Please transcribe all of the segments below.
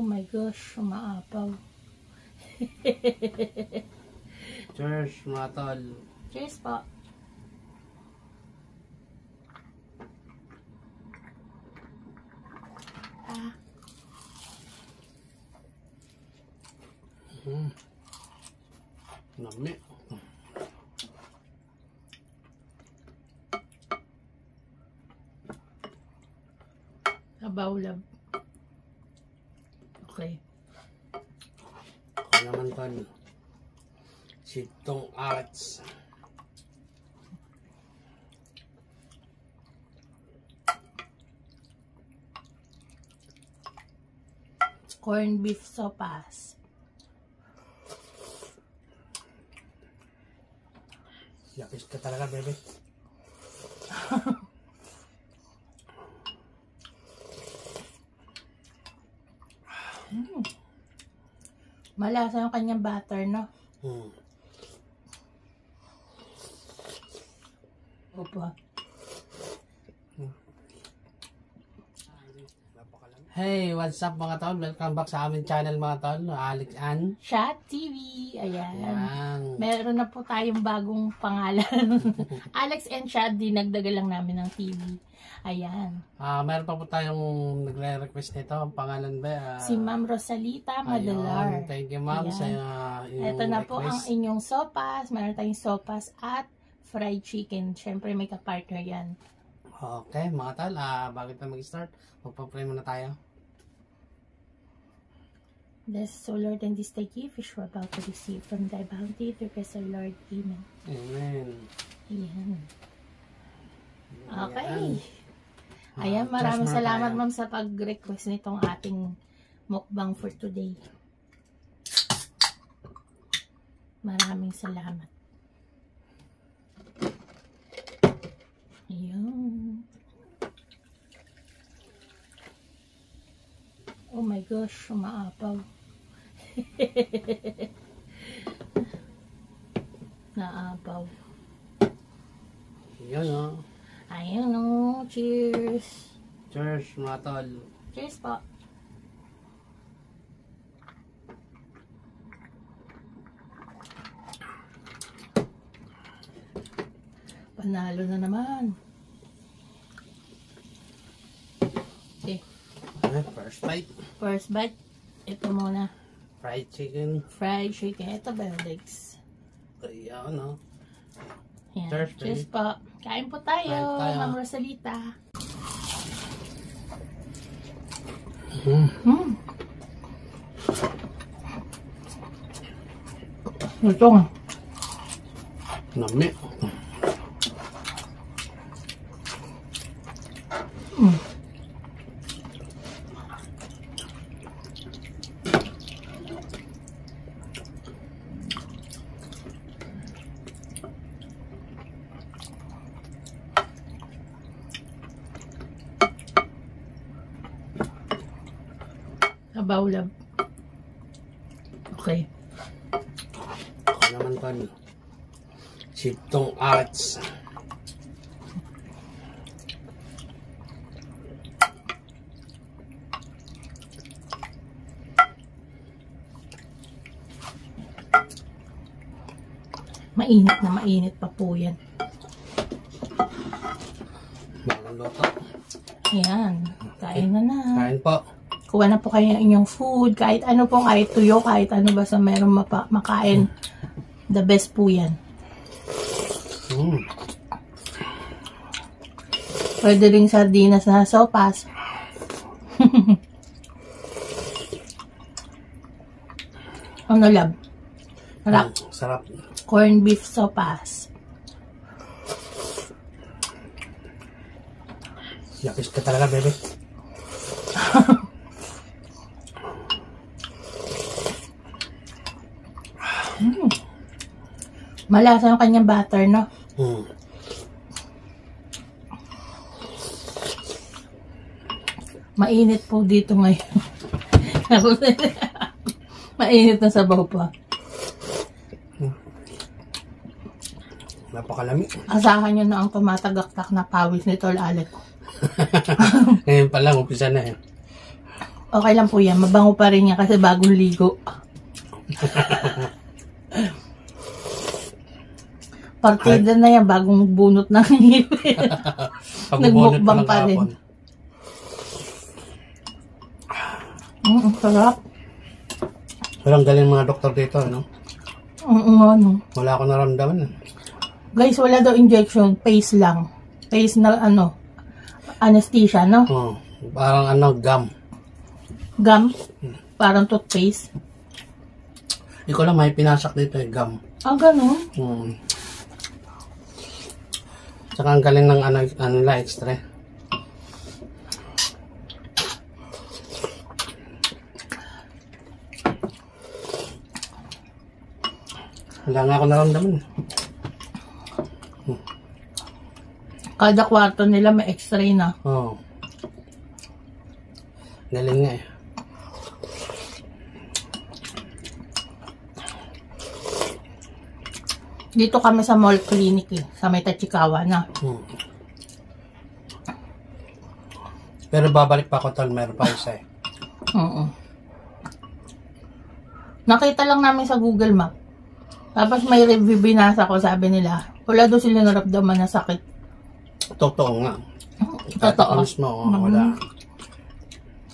my gosh, umaapaw. Cheers, mga tol. Cheers po. Nami. Sabaw lab. Okay. Ako naman tol. Sitong arts. Corned beef sopas. Yakis ka talaga, bebe. Malasa yung kanyang butter, no? Opo. Hey, what's up mga tol? Welcome back sa aming channel mga tol. Alex and Chat TV. Ayan. Ayan. Meron na po tayong bagong pangalan. Alex and Chat, dinagdagan lang namin ng TV. Ayan. Meron pa po tayong nagre-request nito. Ang pangalan ba? Si Ma'am Rosalita Madalar. Ayun. Thank you ma'am sa ito na po ang inyong sopas. Meron tayong sopas at fried chicken. Siyempre may kapartner yan. Okay mga tol, bago tayo mag-start, magpa-pray muna tayo. Bless us, O Lord, and this thy gift which we're about to receive from thy bounty, through Christ our Lord. Amen. Amen. Ayan. Okay. Ayan, maraming salamat ma'am sa pag-request nitong ating mukbang for today. Maraming salamat. Ayan. Oh my gosh, umaapaw. Naapaw. Yan o. Ayan o. Cheers. Cheers mga tol. Cheers po. Panalo na naman. Okay. First bite. First bite. Ito muna. Fried chicken. Fried chicken. Ito ba yung legs? Ayan o. Yan. Cheers, Cheers po. Kain po tayo, Ma'am Rosalita. Ito nga. Nami. Sabaw lab. Okay. Ako naman tol. Sitong arts. Mainit na mainit pa po yan. Bagong luto. Ayan. Kain na na. Kain po. Kuha na po kayo ng inyong food. Kahit ano po, kahit tuyo, kahit ano basta meron makain. The best po yan. Pwede ring sardinas na sopas. Ano lab? Sarap. Sarap. Corned beef sopas. Yakis ka talaga, bebe. Malasa yung kanyang butter, no? Mainit po dito ngayon. Mainit na sabaw pa. Napakalami. Asahan nyo na ang tumatagaktak na pawis ni Tol Alec. Ngayon pa lang, umpisa na eh. Okay lang po yan. Mabango pa rin yan kasi bagong ligo. Partida na yan, bagong bunot ng ngipin. Nagmukbang pa rin. Sarap. Pero ang galing mga doktor dito, ano? Ano. Wala akong naramdaman. Guys, wala daw injection. Paste lang. Paste na ano, anesthesia, no? Oh, parang ano, gum. Gum? Parang toothpaste. Hindi ko lang may pinasak dito eh, gum. Ah, ganun? Tsaka ang galing ng ano nila, extra. Wala nga ako naramdaman. Kada kwarto nila may x-ray na. Oo. Galing nga eh. Dito kami sa mall clinic eh. Sa may Tachikawa na. Pero babalik pa ako tol, meron pa isa eh. Nakita lang namin sa Google Map. Tapos may review binasa ko, sabi nila, wala daw sila naramdaman na sakit. Totoo nga. Totoo. Mismo, wala.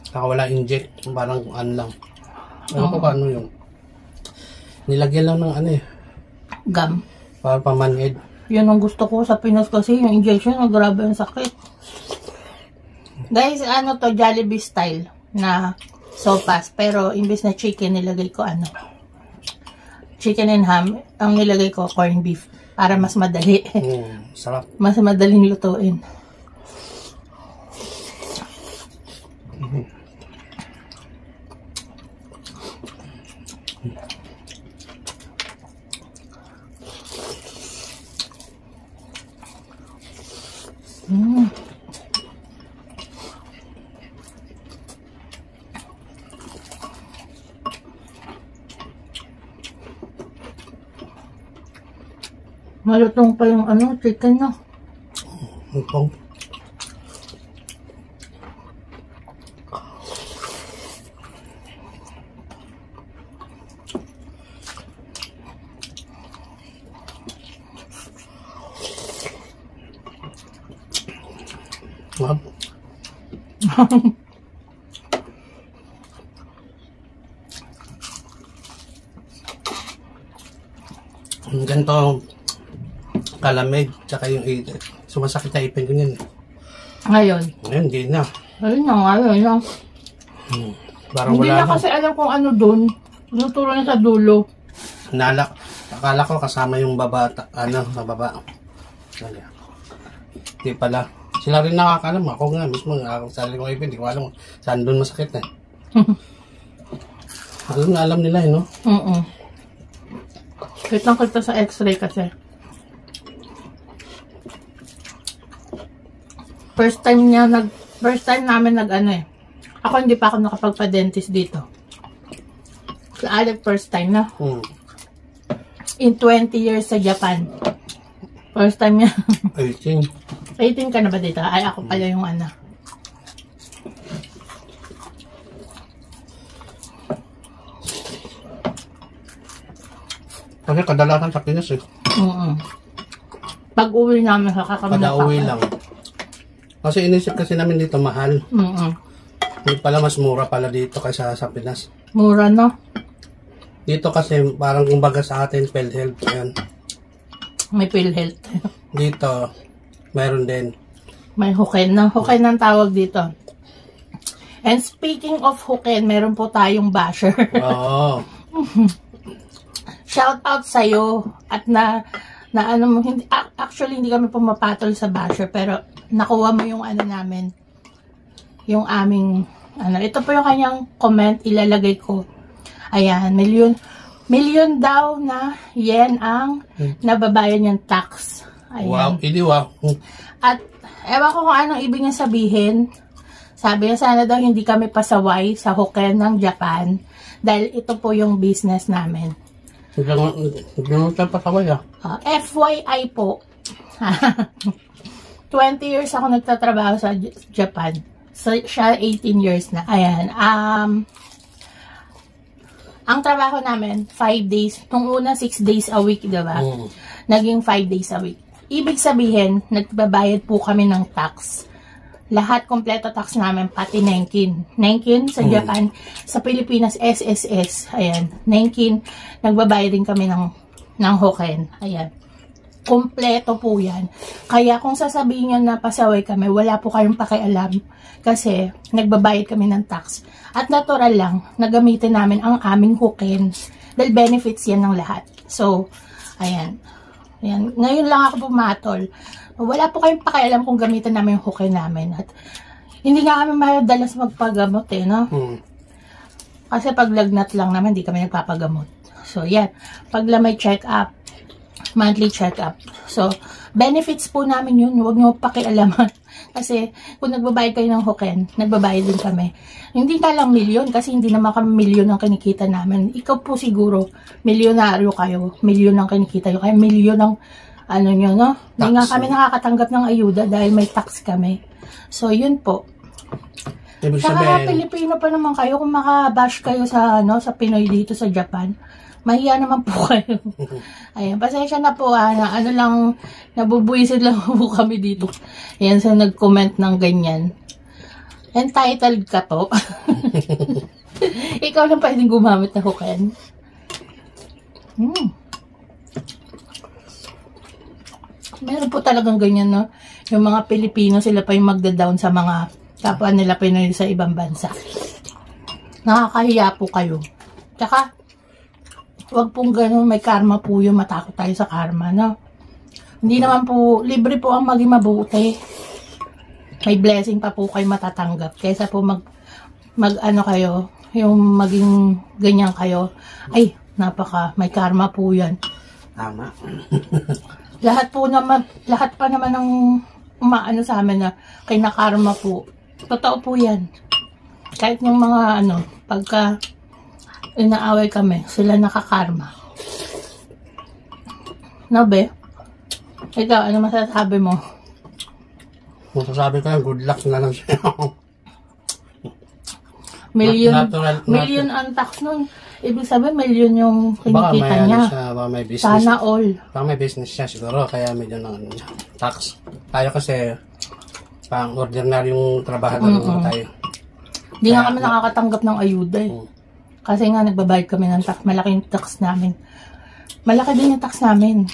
Saka wala inject. Parang ano lang. Ano ko paano yung nilagyan lang ng ano eh. Gum. Para pamanhid. Yun ang gusto ko sa Pinas kasi, yung injection, grabe ang sakit. Guys, ano to, Jollibee style na sopas. Pero imbes na chicken, nilagay ko ano. Chicken and ham, ang nilagay ko, corned beef. Para mas madali. Sarap. Mas madaling lutuin. Malutong pa yung ano, chicken, no? Lutong. Ganito kalamig, tsaka yung sumasakit na ipin ko yun. Ngayon? Ngayon, hindi na. Ayun na, ngayon na. Parang hindi wala na kasi alam kung ano dun. Tuturo na sa dulo. Akala ko kasama yung baba, sa baba. Hindi pala. Sila rin nakakalam. Ako nga, mismo, sarili kong ipin, hindi ko alam saan dun masakit eh. Alam nila no? Kitang-kita sa x-ray kasi. First time namin Ako hindi pa ako nakapagpa-dentist dito. So, Alec first time na. In 20 years sa Japan. First time niya. 18. 18 ka na ba dito? Ay, ako pala yung ano. Kasi kadalasan sa Pinas eh. Pag-uwi namin sa Kada uwi lang. Kasi inisip kasi namin dito mahal. Hindi pala mas mura pala dito kaysa sa Pinas. Mura no? Dito kasi parang kumbaga sa atin PhilHealth yan. May PhilHealth. Dito mayroon din. May Hoken na. Hoken ang tawag dito. And speaking of Hoken, meron po tayong basher. Oo. Shout out sa'yo. At ano mo, actually hindi kami pumapatol sa basher, pero nakuha mo yung ano namin, yung aming, ito po yung kanyang comment, ilalagay ko. Ayan, million daw na yen ang nababayan niyang tax. Ayan. Wow, hindi wow. At, ewan ko kung anong ibig niya sabihin. Sabi niya, sana daw hindi kami pasaway sa Hoken ng Japan, dahil ito po yung business namin. Hindi mo tayo pasaway FYI po, 20 years ako nagtatrabaho sa Japan. So, siya 18 years na. Ayan. Ang trabaho namin, 5 days. Nung una, 6 days a week, diba? Naging 5 days a week. Ibig sabihin, nagbabayad po kami ng tax. Lahat kompleto tax namin, pati Nenkin. Nenkin sa Japan, sa Pilipinas, SSS. Ayan. Nenkin, nagbabayad din kami ng Hoken. Ayan. Kompleto po yan. Kaya kung sasabihin nyo na pasaway kami, wala po kayong pakialam. Kasi nagbabayad kami ng tax. At natural lang, nagamitin namin ang aming Hoken. Dahil benefits yan ng lahat. So, ayan. Ayan. Ngayon lang ako pumatol. Wala po kayong pakialam kung gamitin namin yung Hoken namin. At hindi nga kami madala sa magpagamot no? Kasi pag lagnat lang naman, hindi kami nagpapagamot. So, yan. Pag may check-up, monthly check-up. So, benefits po namin yun. Huwag nyo pakialaman. Kasi, kung nagbabayad kayo ng Hoken, nagbabayad din kami. Hindi ka lang milyon, kasi hindi naman kami milyon ang kinikita namin. Ikaw po siguro, milyonaryo kayo. Milyon ang kinikita nyo. Kaya milyon ang, ano nyo, no? Hindi nga kami nakakatanggap ng ayuda dahil may tax kami. So, yun po. Saka, Pilipino pa naman kayo. Kung makabash kayo sa, sa Pinoy dito sa Japan, mahiya naman po kayo. Ayan, pasensya na po na ano lang, nabubuisit lang po kami dito. Ayan, so nag-comment ng ganyan. Entitled ka to. Ikaw lang pwedeng gumamit na Hoken. Meron po talagang ganyan, no? Yung mga Pilipino, sila pa yung magda-down sa mga kapwa nila Pinoy sa ibang bansa. Nakakahiya po kayo. Tsaka, wag pong gano'n, may karma po yung matakot tayo sa karma, no? Hindi naman po, libre po ang maging mabuti. May blessing pa po kayo matatanggap. Kaysa po ano kayo, yung maging ganyan kayo. Ay, may karma po yan. Tama. lahat pa naman ng umaano sa amin na kay na karma po. Totoo po yan. Kahit yung mga pagka inaaway kami, sila nakakarma. No, be? Ikaw, ano masasabi mo? Masasabi ko, good luck na lang siya. Million ang tax nun. Ibig sabihin, million yung kinikita niya. Baka may business. Sana all. Baka may business siya siguro, kaya medyo ng tax. Tayo kasi, pang ordinaryong trabahador tayo. Hindi nga kami nakakatanggap ng ayuda eh. Kasi nga, nagbabayad kami ng tax. Malaki yung tax namin. Malaki din yung tax namin.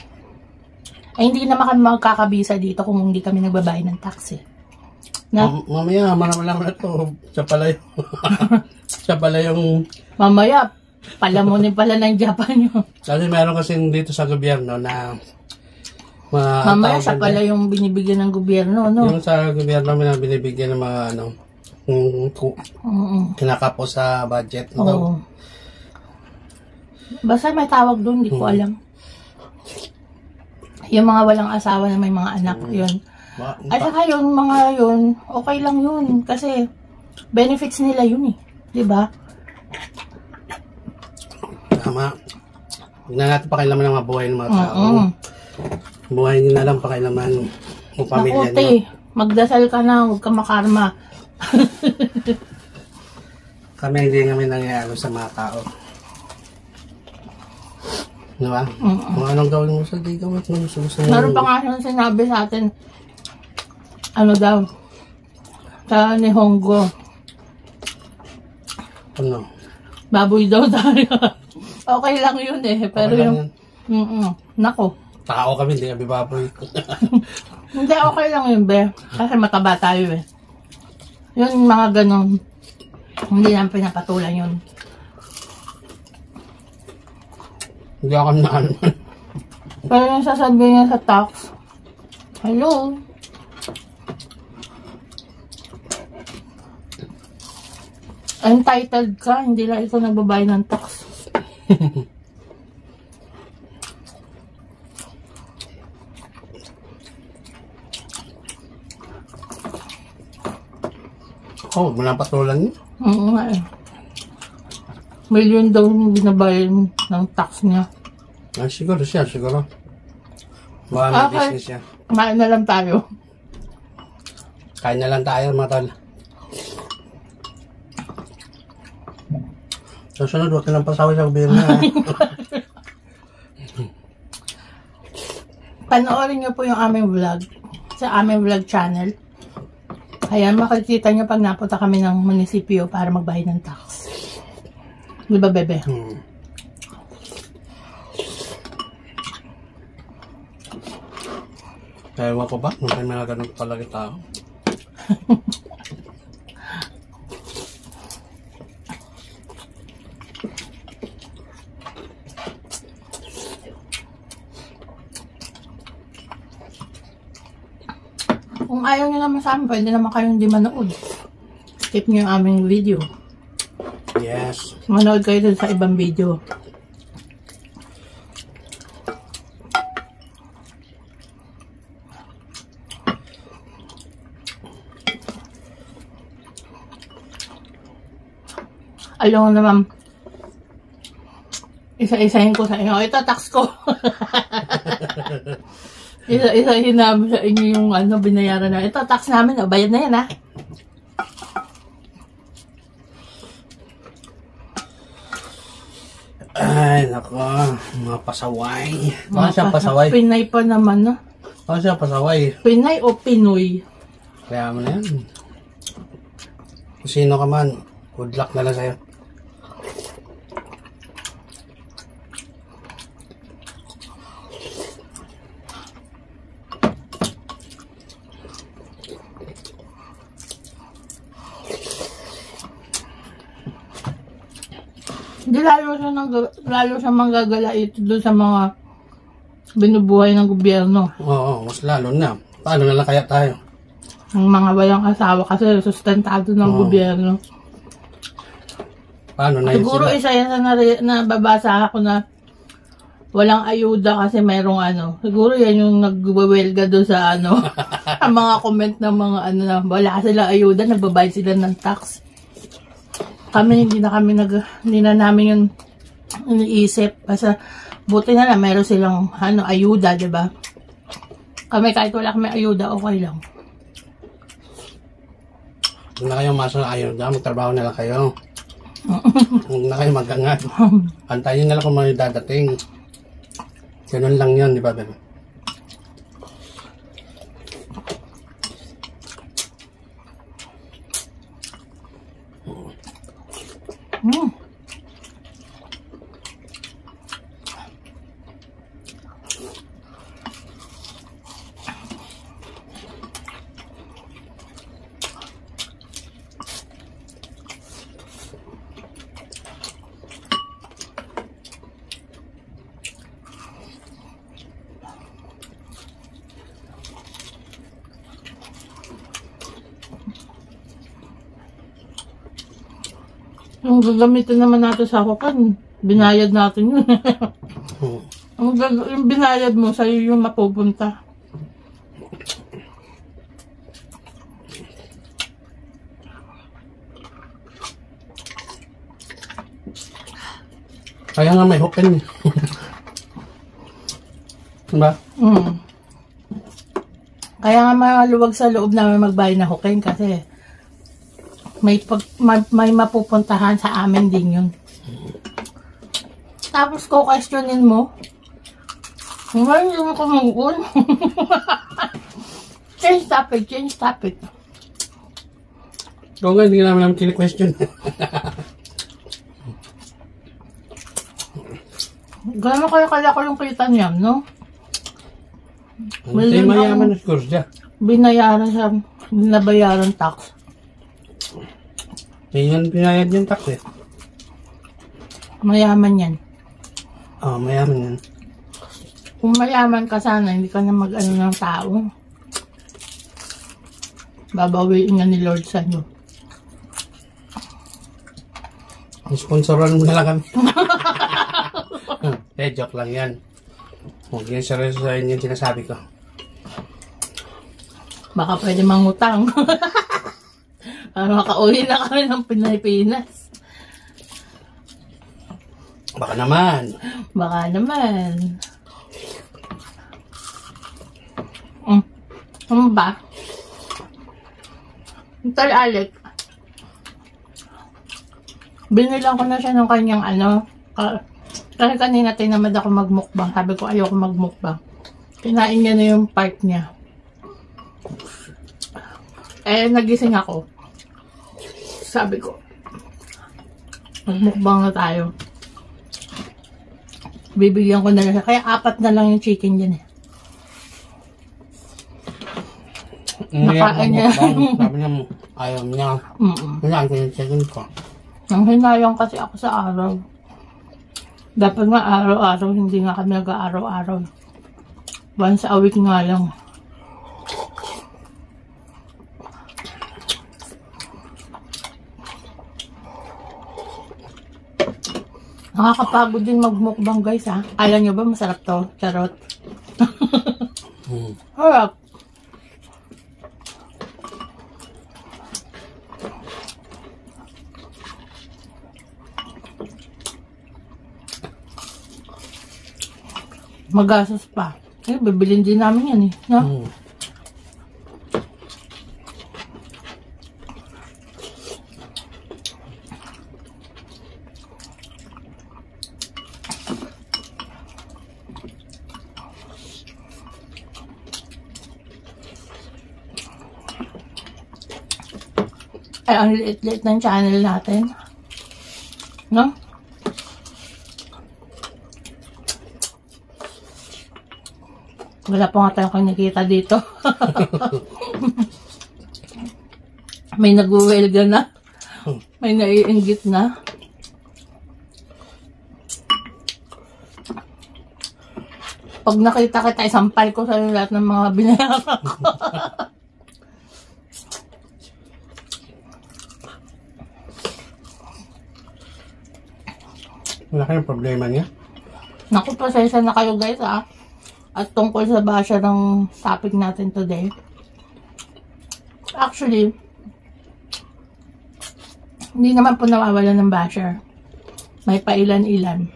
Ay, hindi naman kami magkakabisa dito kung hindi kami nagbabayad ng tax eh. Mamaya, malaman na ito. Siya pala yung... Mamaya, palamunin pala ng Japan yun. Kasi meron kasi dito sa gobyerno na... Mamaya, siya pala yung binibigyan ng gobyerno, no? Yung sa gobyerno, binibigyan ng mga kinakapo sa budget. Oo. Basta may tawag doon, hindi ko alam. Yung mga walang asawa na may mga anak, yun. At saka yung mga yun, okay lang yun. Kasi, benefits nila yun eh. Diba? Tama. Huwag na natin pakialaman ng mga buhay ng mga tao. Buhay nyo na lang pakialaman ng pamilya nyo. Magdasal ka na, huwag ka makarma. Kami hindi namin nangyayari sa mga tao. Diba? Kung anong gawin mo sa di gawin mo gusto mo. Meron pa nga siyang sinabi sa atin, ano daw, sa Nihongo. Ano? Baboy daw tayo. Okay lang yun eh. Pero okay yung, nako. Tao kami, hindi kami baboy. Hindi, okay lang yun, be. Kasi mataba tayo eh. Yun, mga ganon. Hindi namin pinapatulan yun. Hindi ako naman. Pero yung sasabihin niya sa tax, hello? Entitled ka, hindi lang ikaw nagbabayad ng tax. Oh, manapatulan niyo? Oo nga eh. Million daw yung binabayad ng tax niya. Ah, siguro siya, siguro. Baka may business siya. Kumain na lang tayo. Kain na lang tayo, mga tol. Susunod, huwag ka lang pasaway sa gobyerno. Panoorin niyo po yung aming vlog sa aming vlog channel. Ayan, makikita niyo pag napunta kami ng munisipyo para magbayad ng tax. Di ba, bebe? Ewan ko ba? May mga ganun palagi tao. Kung ayaw nyo naman sa amin, pwede naman kayong hindi manood. Skip nyo yung aming video. Yes. Manood kayo dun sa ibang video. Alam mo naman, isa-isahin ko sa inyo. Ito, tax ko. Isa-isahin namin sa inyo yung binayaran na. Ito, tax namin. Bayad na yan, ha? Ay, nako. Mga pasaway. Baka siyang pasaway. Pinay pa naman, no? Baka siyang pasaway. Pinay o Pinoy? Kaya mo na yan. Kung sino ka man, good luck na lang sa'yo. Hindi lalo siya manggagala ito doon sa mga binubuhay ng gobyerno. Oo, mas lalo na. Paano na lang kaya tayo? Ang mga walang asawa kasi sustentado ng gobyerno. Paano na yun siguro sila? isa yan na nababasa ako na walang ayuda kasi merong siguro yan yung nagwewelga doon sa ang mga comment ng mga na wala sila ayuda, nagbabayad sila ng tax. Kami hindi na namin yung iniisip kasi buti na lang meron silang ayuda, 'di ba? Kami kahit wala kami ayuda, okay lang. Huwag na kayong masa na ayuda, magtrabaho na lang kayo. Huwag na kayo magangat. Antayin na lang kung may dadating. Ganun lang yun, di ba, bebe? Yung gagamitin naman natin sa hukan, binayad natin yun. Yung binayad mo, sa'yo yung mapupunta. Kaya nga may hukin. Diba? Kaya nga maluwag sa loob namin magbayad na hukin kasi may mapupuntahan sa amin din yun. Tapos ko questionin mo, ngayon yung kumungkol. Change topic. Oo nga, hindi namin kini-question. Gano'n kaya kalaki yung kita niya, no? Hindi mayaman na siguro siya. Binabayaran tax. Yan pinayad yung tax eh. Mayaman yan. Oo, mayaman yan. Kung mayaman ka sana, hindi ka na mag-ano ng tao. Babawiin nga ni Lord sa inyo. Sponsoran mo na lang kami. Joke lang yan. Huwag yan seryosohin yung sinasabi ko. Baka pwede mangutang. Para makauwi na kami ng Pilipinas. Baka naman. Ano ba? Tal Alec, Binilang ko na siya ng kanyang ano. Kasi kanina tinamad ako magmukbang. Sabi ko ayoko magmukbang. Kinain niya na yung part niya. Eh, nagising ako. Sabi ko, magmukbang na tayo. Bibigyan ko na lang siya. Kaya 4 na lang yung chicken dyan eh. Nakain niya. Sabi niya, ayaw niya. Kailangan ko yung chicken ko. Nang hinayang kasi ako sa araw. Dapat nga araw-araw, hindi nga kami nag-araw-araw. Once a week nga lang. Nakakapagod din magmukbang guys ha. Alam nyo ba masarap to? Charot. Harap. Magastos pa. Eh, bibilin din namin yan eh. No? Ay, ang liit-liit ng channel natin. No? Wala pa nga tayong kinikita dito. May nag-welga na. May naiinggit na. Pag nakita kita, isampal ko sa lahat ng mga binayaran ko. Wala kayong problema niya? Naku, pasensya na kayo guys ha. At tungkol sa basher ng topic natin today. Actually, hindi naman po nawawala ng basher. May pailan-ilan.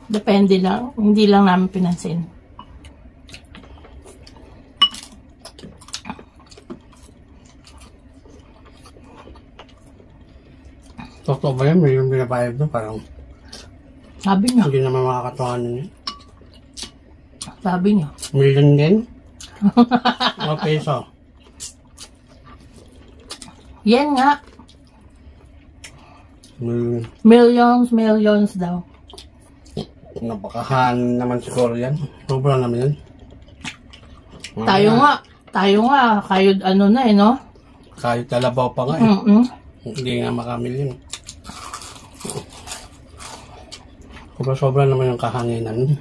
Depende lang. Hindi lang namin pinansin. Totoo ba yan? May yung binabayad doon? Parang Sabi niya. hindi naman makakatuhanan yun. Sabi niya. Million din? O peso? Yan nga. Million. Millions daw. Napakahan naman siguro yan. Sobra naman yan. Tayo nga. Kayo ano na eh, no? Kahit kalabaw pa nga eh. Hindi nga makamilyon. Sobra naman yung kahanginan.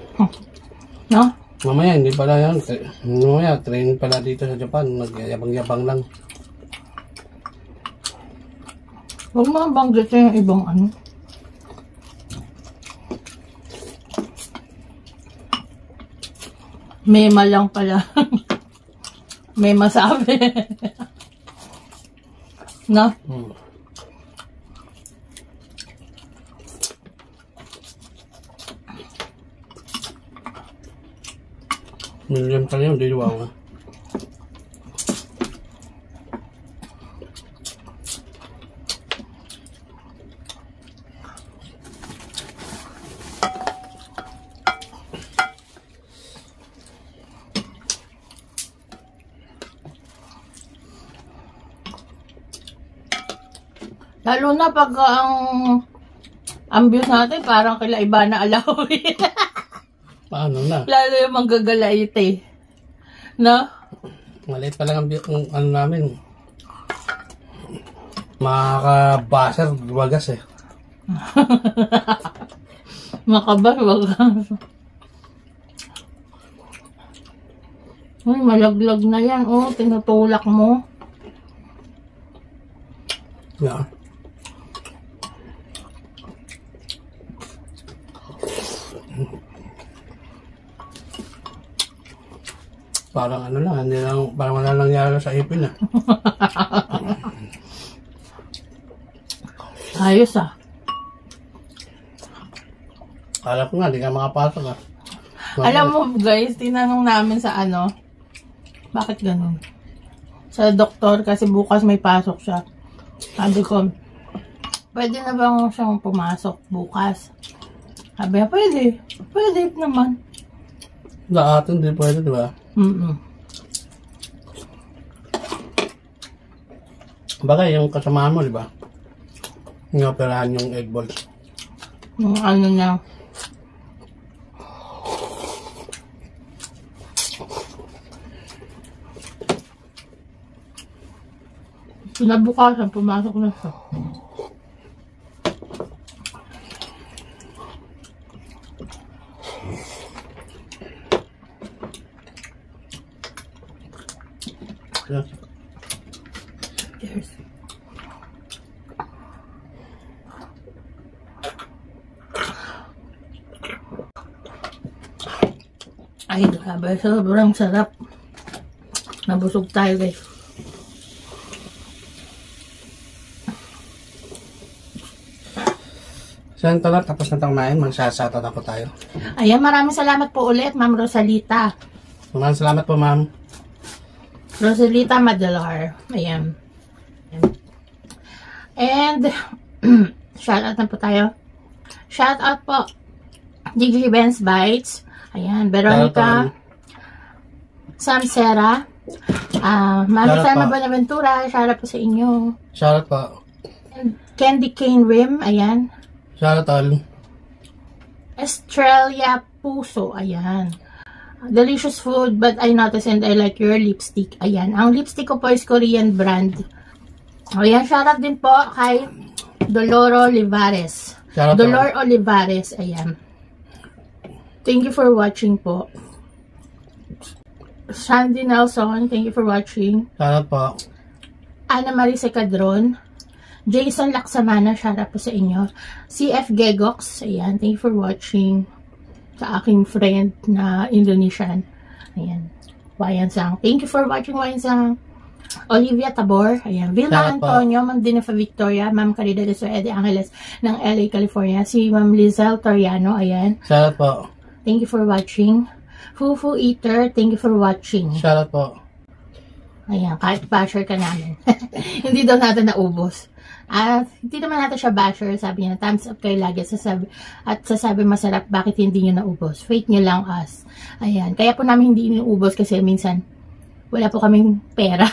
No? Mamaya, hindi pala yan. Mamaya, train pala dito sa Japan. Nagyayabang-yabang lang. Huwag mga banggit yung ibang ano. Mema lang pala. May masabi. No? Million pala yun, di wow. Lalo na pag ang views natin parang kila Ivana Alawi. Paano na? Lalo yung manggagalait eh. No? Maliit pa lang ang ano namin. Makaka-baser, wagas eh. Makabas, wagas. Uy, malaglag na yan. Oh, tinutulak mo. Yeah. Parang ano lang, hindi lang, parang wala nangyari sa ipin ah. Ayos ah. Kala ko nga, di ka makapasok ah. Alam mo guys, tinanong namin sa ano, bakit ganun? sa doktor kasi bukas may pasok siya. Sabi ko, pwede na bang siyang pumasok bukas? Sabi niya, pwede. Pwede naman. Sa atin, di pwede, di ba? Bagay, yung kasamahan mo, di ba? Yung operahan yung egg balls. Yung ano niya. Pinabukasan, pumasok na siya. Yeah. Cheers. Ay, grabe. Sobrang sarap. Nabusog tayo, guys. Saan na, tapos na kumain, magsasata na po tayo. Ayan, maraming salamat po ulit, Ma'am Rosalita. Maraming salamat po, ma'am. Rosalita Madalar. Ayan. And, shout out na po tayo. Shout out po. DJ Benz Bites. Ayan, Veronica. Samsera. Mami Selma Bonaventura. Shout out po sa inyo. Shout out po. And Candy Cane Rim. Ayan. Shout out all. Estrella Puso. Ayan. Delicious food, but I noticed and I like your lipstick. Ayan. Ang lipstick ko po is Korean brand. Ayan. Shout out din po kay Doloro Olivares. Dolor Olivares. Ayan. Thank you for watching po. Sandy Nelson. Thank you for watching. Shout out po. Ana Marisa Cadron. Jason Laksamana. Shout out po sa inyo. CF Gegox. Ayan. Thank you for watching. Sa aking friend na Indonesian. Ayan. Wayan Sang. Thank you for watching, Wayan Sang. Olivia Tabor. Ayan. Vilma Antonio. Ma'am Dinafa Victoria. Ma'am Caridad de Suede Angeles ng LA, California. Si Ma'am Lizelle Toriano. Ayan. Shout out po. Thank you for watching. Fufu Eater. Thank you for watching. Shout out po. Ayan. Kahit basher ka namin. Hindi daw natin naubos. At hindi naman natin siya basher, sabi niya, thumbs up kayo lagi, sasabi masarap, bakit hindi nyo naubos? Wait nyo lang us. Ayan, kaya po namin hindi naubos kasi minsan, wala po kaming pera.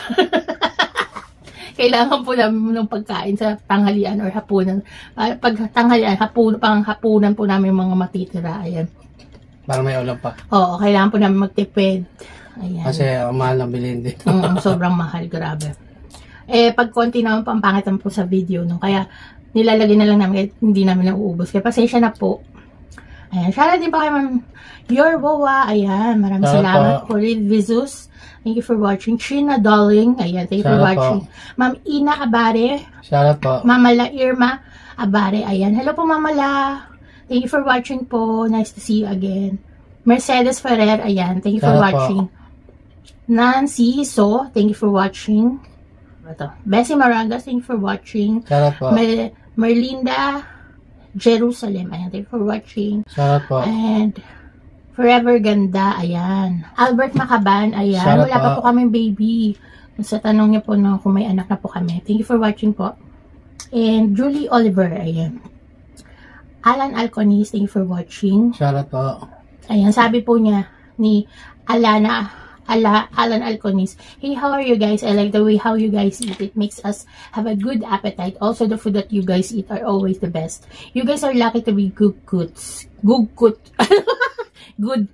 Kailangan po namin ng pagkain sa tanghalian or hapunan. Pag tanghalian, hapunan po namin mga matitira. Ayan. Para may ulam pa. Oo, kailangan po namin magtipid. Ayan. Kasi mahal ng bilhin din. Sobrang mahal, grabe. Pag konti naman po, ang pangit naman po sa video, no? Kaya, nilalagay na lang namin, hindi namin nauubos. Kaya, pasensya na po. Ayan, shoutout din po kay Ma'am Your Wowa. Ayan, maraming salamat po. Reed Vizus, thank you for watching. Trina Dolling, ayan, thank you for watching. Ma'am Ina Abare. Shoutout po. Mama La Irma Abare, ayan. Hello po, Mama La. Thank you for watching po. Nice to see you again. Mercedes Ferrer, ayan, thank you for watching. Nancy So, thank you for watching. Ito. Bessie Marangas, thank you for watching. Shoutout po. Merlinda Jerusalem, ayan, thank you for watching. Shoutout po. And Forever Ganda, ayan. Albert Macaban, ayan. Shoutout Wala pa po kaming baby. Sa tanong niya po na kung may anak na po kami. Thank you for watching po. And Julie Oliver, ayan. Alan Alconis, thank you for watching. Shoutout po. Ayan, sabi po niya ni Alan Alconis, hey, how are you guys? I like the way how you guys eat. It makes us have a good appetite. Also, the food that you guys eat are always the best. You guys are lucky to be good cooks. Good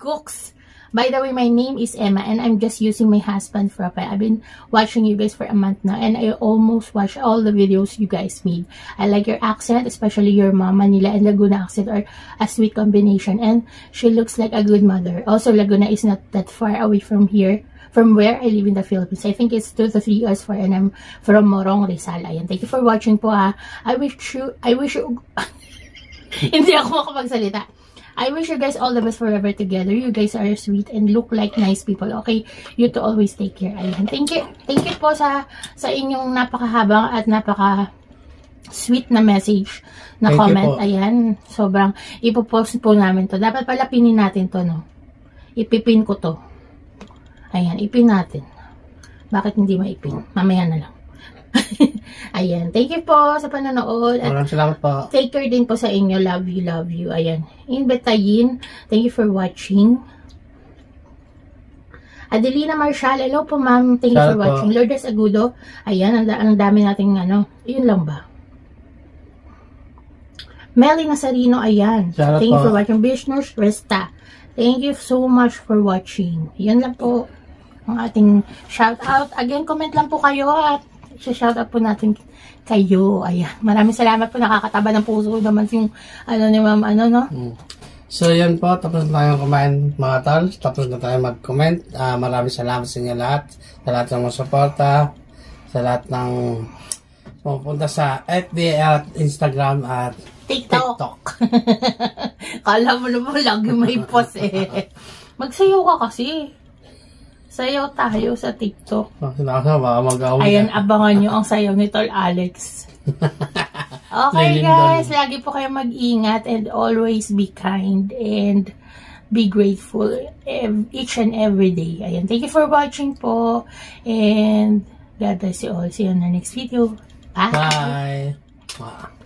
cooks. By the way, my name is Emma and I'm just using my husband's profile. I've been watching you guys for a month now and I almost watched all the videos you guys made. I like your accent, especially your mom, Manila and Laguna accent are a sweet combination and she looks like a good mother. Also, Laguna is not that far away from here, from where I live in the Philippines. I think it's 2 to 3 hours far and I'm from Morong, Rizal. Ayan, thank you for watching po ha. I wish you hindi ako makapagsalita. I wish you guys all the best forever together. You guys are sweet and look like nice people. Okay? You to always take care. Ayan. Thank you. Thank you po sa inyong napakahabang at napaka-sweet na message na thank comment. Ayan. Sobrang ipopost po namin to. Dapat pala pinin natin to, no? Ipipin ko to. Ayan. Ipin natin. Bakit hindi maipin? Mamaya na lang. Ayan. Thank you po sa panonood. At Maraming salamat po. take care din po sa inyo. Love you, love you. Ayan. Inbetayin. Thank you for watching. Adelina Marshall. Hello po, ma'am. Thank you for watching. Lourdes Agudo. Ayan. Ang dami nating ano. Yun lang ba? Melly Nazarino. Ayan. Thank you for watching. Business Resta. Thank you so much for watching. Yan lang po ang ating shout out. Again, comment lang po kayo at shout out po natin kayo. Ayan. Maraming salamat po. Nakakataba ng puso naman yung ano ni ma'am, ano, no? So, yan po. Tapos na tayong kumain, mga tol. Tapos na tayo mag-comment. Maraming salamat sa inyo lahat. Sa lahat ng mga suporta. Sa lahat ng pupunta sa FB at Instagram at TikTok. Kala mo naman lagi may post eh. Magsayaw ka kasi. Sayaw tayo sa TikTok. Ayan, abangan nyo ang sayaw ni Tol Alex. Okay guys, lagi po kayo mag-ingat and always be kind and be grateful each and every day. Ayan, thank you for watching po and God bless you all. See you on the next video. Bye! Bye!